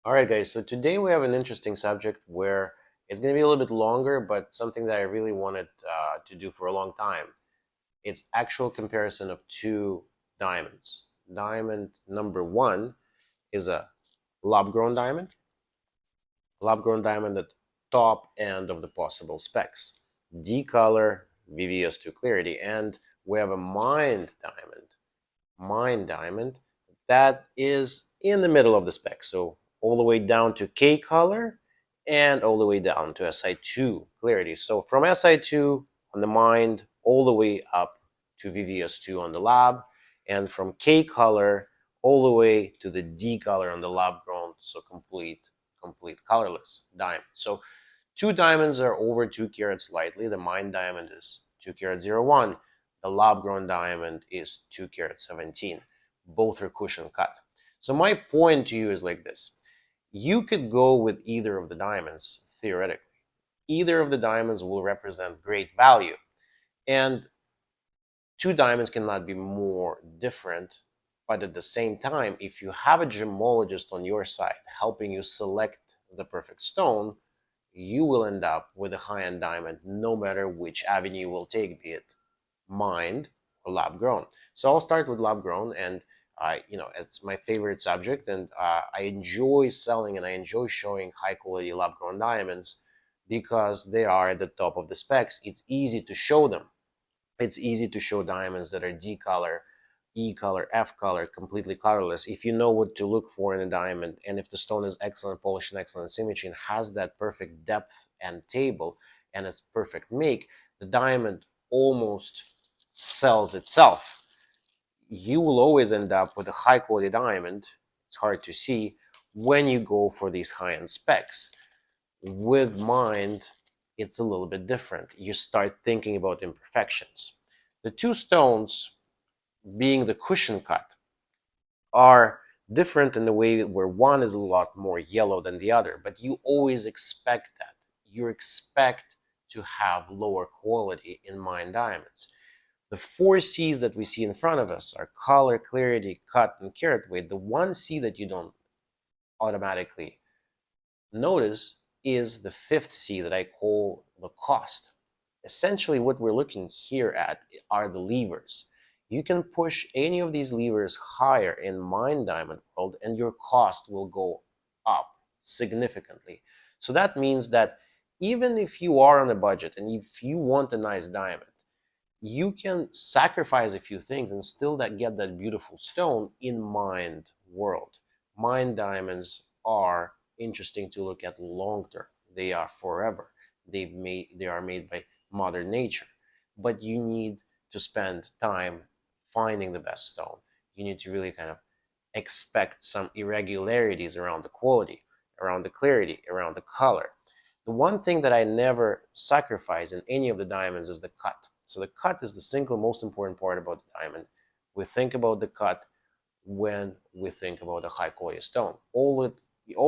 All right, guys, so today we have an interesting subject where it's going to be a little bit longer, but something that I really wanted to do for a long time. It's actual comparison of two diamonds. Diamond number one is a lab-grown diamond at top end of the possible specs. D color, VVS2 clarity, and we have a mined diamond that is in the middle of the spec. So all the way down to K color and all the way down to Si2 clarity. So from Si2 on the mined all the way up to VVS2 on the lab, and from K color all the way to the D color on the lab grown, so complete colorless diamond. So two diamonds are over 2 carats slightly. The mined diamond is 2 carat 01. The lab grown diamond is 2 carat 17. Both are cushion cut. So my point to you is like this. You could go with either of the diamonds, theoretically. Either of the diamonds will represent great value. And two diamonds cannot be more different. But at the same time, if you have a gemologist on your side helping you select the perfect stone, you will end up with a high-end diamond no matter which avenue you will take, be it mined or lab grown. So I'll start with lab grown, and it's my favorite subject, and I enjoy selling and I enjoy showing high quality lab grown diamonds because they are at the top of the specs. It's easy to show them. It's easy to show diamonds that are D color, E color, F color, completely colorless. If you know what to look for in a diamond, and if the stone is excellent polish and excellent symmetry and has that perfect depth and table and its perfect make, the diamond almost sells itself. You will always end up with a high quality diamond. It's hard to see when you go for these high end specs. With mined, it's a little bit different. You start thinking about imperfections. The two stones, being the cushion cut, are different in the way where one is a lot more yellow than the other, but you always expect that. You expect to have lower quality in mined diamonds. The four C's that we see in front of us are color, clarity, cut, and carat weight. The one C that you don't automatically notice is the fifth C that I call the cost. Essentially, what we're looking here at are the levers. You can push any of these levers higher in mined diamond world and your cost will go up significantly. So that means that even if you are on a budget and if you want a nice diamond, you can sacrifice a few things and still get that beautiful stone in mined world. Mined diamonds are interesting to look at long term. They are forever. They are made by Mother Nature. But you need to spend time finding the best stone. You need to really kind of expect some irregularities around the quality, around the clarity, around the color. The one thing that I never sacrifice in any of the diamonds is the cut. So the cut is the single most important part about the diamond. We think about the cut when we think about a high quality stone. All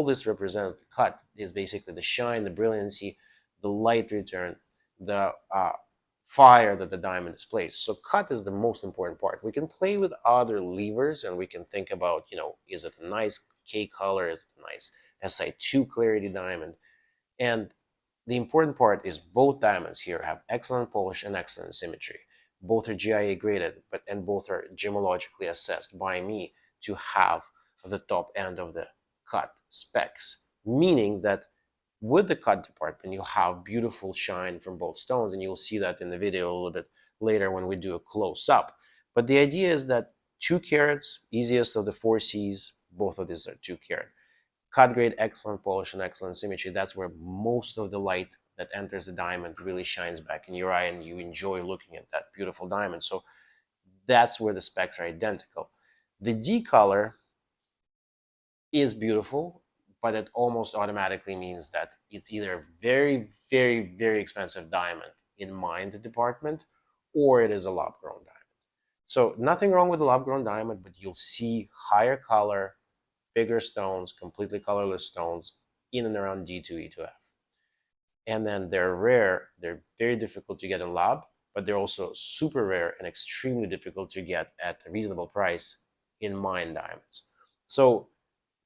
this represents the cut is basically the shine, the brilliancy, the light return, the fire that the diamond displays. So cut is the most important part. We can play with other levers and we can think about, is it a nice K color? Is it a nice Si2 clarity diamond? And the important part is both diamonds here have excellent polish and excellent symmetry. Both are GIA graded, and both are gemologically assessed by me to have the top end of the cut specs. Meaning that with the cut department, you'll have beautiful shine from both stones, and you'll see that in the video a little bit later when we do a close up. But the idea is that 2 carats, easiest of the 4 C's, both of these are 2 carat. Cut grade, excellent polish, and excellent symmetry. That's where most of the light that enters the diamond really shines back in your eye and you enjoy looking at that beautiful diamond. So that's where the specs are identical. The D color is beautiful, but it almost automatically means that it's either a very, very, very expensive diamond in mined department or it is a lab grown diamond. So nothing wrong with a lab grown diamond, but you'll see higher color, bigger stones, completely colorless stones in and around D2, E2F. And then they're rare, they're very difficult to get in lab, but they're also super rare and extremely difficult to get at a reasonable price in mined diamonds. So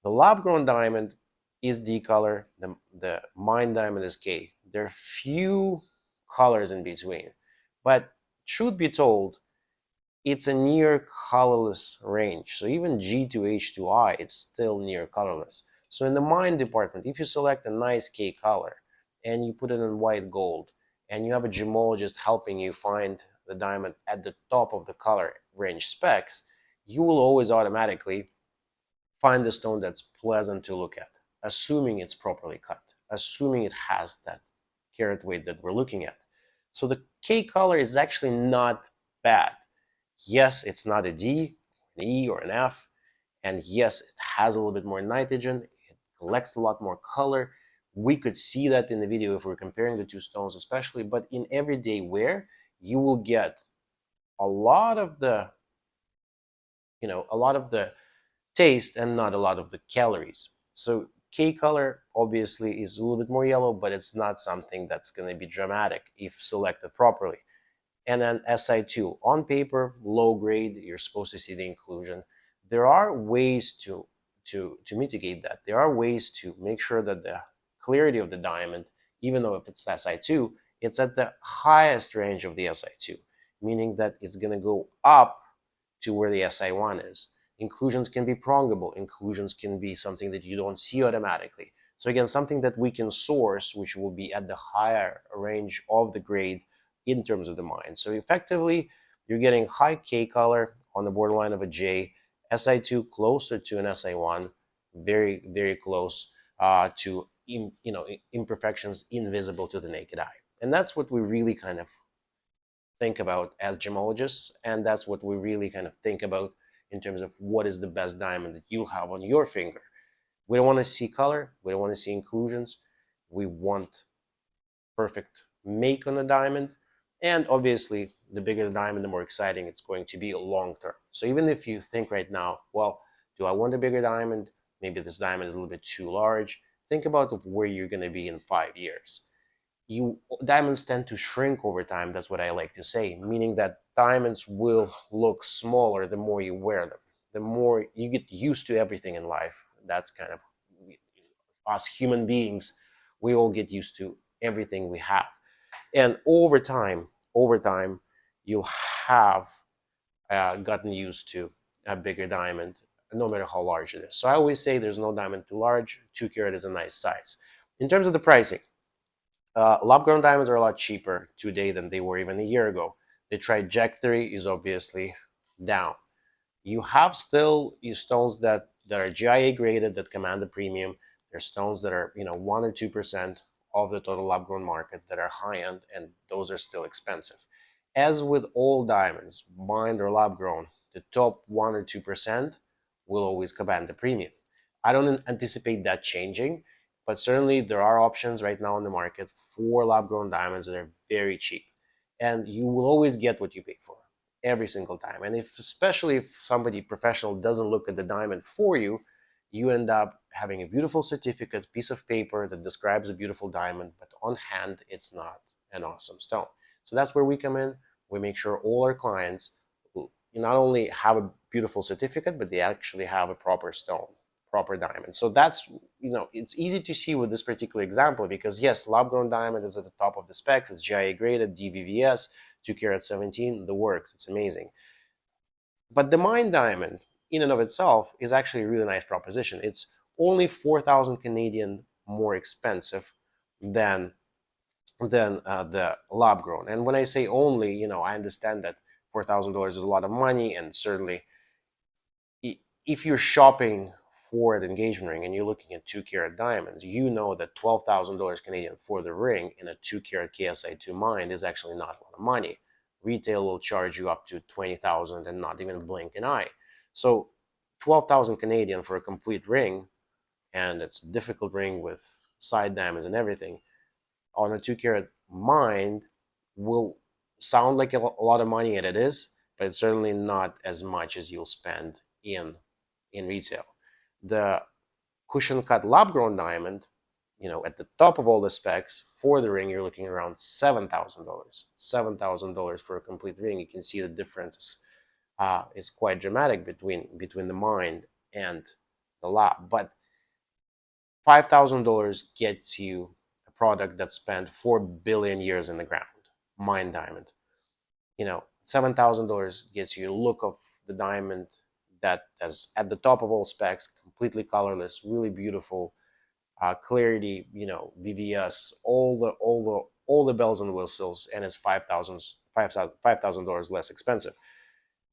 the lab grown diamond is D color, the mine diamond is K. There are few colors in between. But truth be told, it's a near colorless range. So even G to H to I, it's still near colorless. So in the mine department, if you select a nice K color and you put it in white gold, and you have a gemologist helping you find the diamond at the top of the color range specs, you will always automatically find a stone that's pleasant to look at, assuming it's properly cut, assuming it has that carat weight that we're looking at. So the K color is actually not bad. Yes, it's not a D, an E, or an F, and yes, it has a little bit more nitrogen. It collects a lot more color. We could see that in the video if we're comparing the two stones, especially. But in everyday wear, you will get a lot of the, a lot of the taste and not a lot of the calories. So K color obviously is a little bit more yellow, but it's not something that's going to be dramatic if selected properly. And then Si2, on paper, low grade, you're supposed to see the inclusion. There are ways to mitigate that. There are ways to make sure that the clarity of the diamond, even though if it's Si2, it's at the highest range of the Si2, meaning that it's going to go up to where the Si1 is. Inclusions can be prongable. Inclusions can be something that you don't see automatically. So again, something that we can source, which will be at the higher range of the grade in terms of the mine. So effectively, you're getting high K color on the borderline of a J, Si2 closer to an Si1, very, very close to imperfections invisible to the naked eye. And that's what we really kind of think about as gemologists, and that's what we really kind of think about in terms of what is the best diamond that you'll have on your finger. We don't want to see color, we don't want to see inclusions, we want perfect make on a diamond, and obviously the bigger the diamond, the more exciting it's going to be long term. So even if you think right now, well, do I want a bigger diamond? Maybe this diamond is a little bit too large. Think about where you're going to be in 5 years. Diamonds tend to shrink over time. That's what I like to say, meaning that diamonds will look smaller the more you wear them, the more you get used to everything in life. That's kind of us human beings. We all get used to everything we have, and over time you'll have gotten used to a bigger diamond, no matter how large it is. So I always say there's no diamond too large. 2 carat is a nice size. In terms of the pricing, lab-grown diamonds are a lot cheaper today than they were even a year ago. The trajectory is obviously down. You have still stones that are GIA graded that command a premium. There's stones that are 1 or 2% of the total lab-grown market that are high-end, and those are still expensive. As with all diamonds, mined or lab-grown, the top 1 or 2% will always command the premium. I don't anticipate that changing, but certainly there are options right now in the market for lab-grown diamonds that are very cheap, and you will always get what you pay for every single time. And especially if somebody professional doesn't look at the diamond for you, you end up having a beautiful certificate, piece of paper that describes a beautiful diamond, but on hand, it's not an awesome stone. So that's where we come in. We make sure all our clients not only have a beautiful certificate, but they actually have a proper stone, proper diamond. So that's, it's easy to see with this particular example because yes, lab-grown diamond is at the top of the specs. It's GIA graded, DVVS, 2 carat 17, the works. It's amazing. But the mine diamond, in and of itself, is actually a really nice proposition. It's only 4,000 Canadian more expensive than the lab grown. And when I say only, I understand that $4,000 is a lot of money, and certainly if you're shopping for an engagement ring and you're looking at 2 carat diamonds, you know that $12,000 Canadian for the ring in a 2 carat KSI2 mine is actually not a lot of money. Retail will charge you up to 20,000 and not even blink an eye. So 12,000 Canadian for a complete ring, and it's a difficult ring with side diamonds and everything, on a 2 carat mine will sound like a lot of money, and it is, but it's certainly not as much as you'll spend in retail. The cushion cut lab grown diamond, at the top of all the specs for the ring, you're looking around $7,000. $7,000 for a complete ring. You can see the difference is quite dramatic between the mine and the lab. But $5,000 gets you a product that spent 4 billion years in the ground, mined diamond. $7,000 gets you a look of the diamond that is at the top of all specs, completely colorless, really beautiful, clarity, VVS, all the bells and whistles, and it's $5,000 less expensive.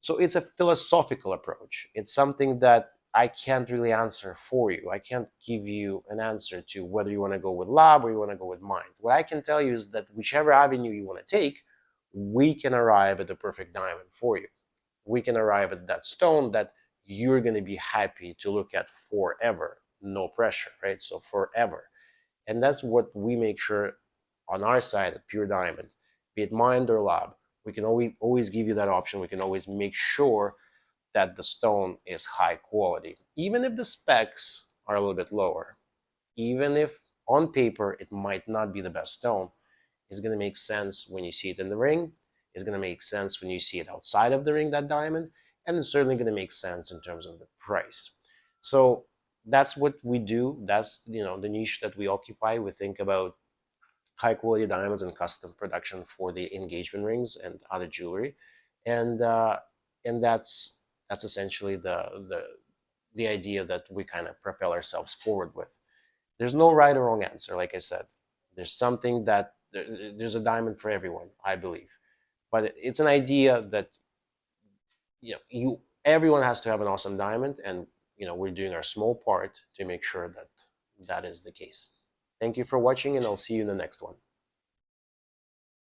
So it's a philosophical approach. It's something that I can't really answer for you. I can't give you an answer to whether you want to go with lab or you want to go with mind. What I can tell you is that whichever avenue you want to take, we can arrive at the perfect diamond for you. We can arrive at that stone that you're going to be happy to look at forever. No pressure, right? So forever. And that's what we make sure on our side at Pure Diamond, be it Mind or Lab. We can always give you that option. We can always make sure that the stone is high quality, even if the specs are a little bit lower. Even if on paper it might not be the best stone, it's going to make sense when you see it in the ring. It's going to make sense when you see it outside of the ring, that diamond, and it's certainly going to make sense in terms of the price. So that's what we do. That's the niche that we occupy. We think about high quality diamonds and custom production for the engagement rings and other jewelry, and that's essentially the idea that we kind of propel ourselves forward with. There's no right or wrong answer. Like I said, there's something that there's a diamond for everyone, I believe, but it's an idea that you everyone has to have an awesome diamond, and we're doing our small part to make sure that that is the case. Thank you for watching, and I'll see you in the next one.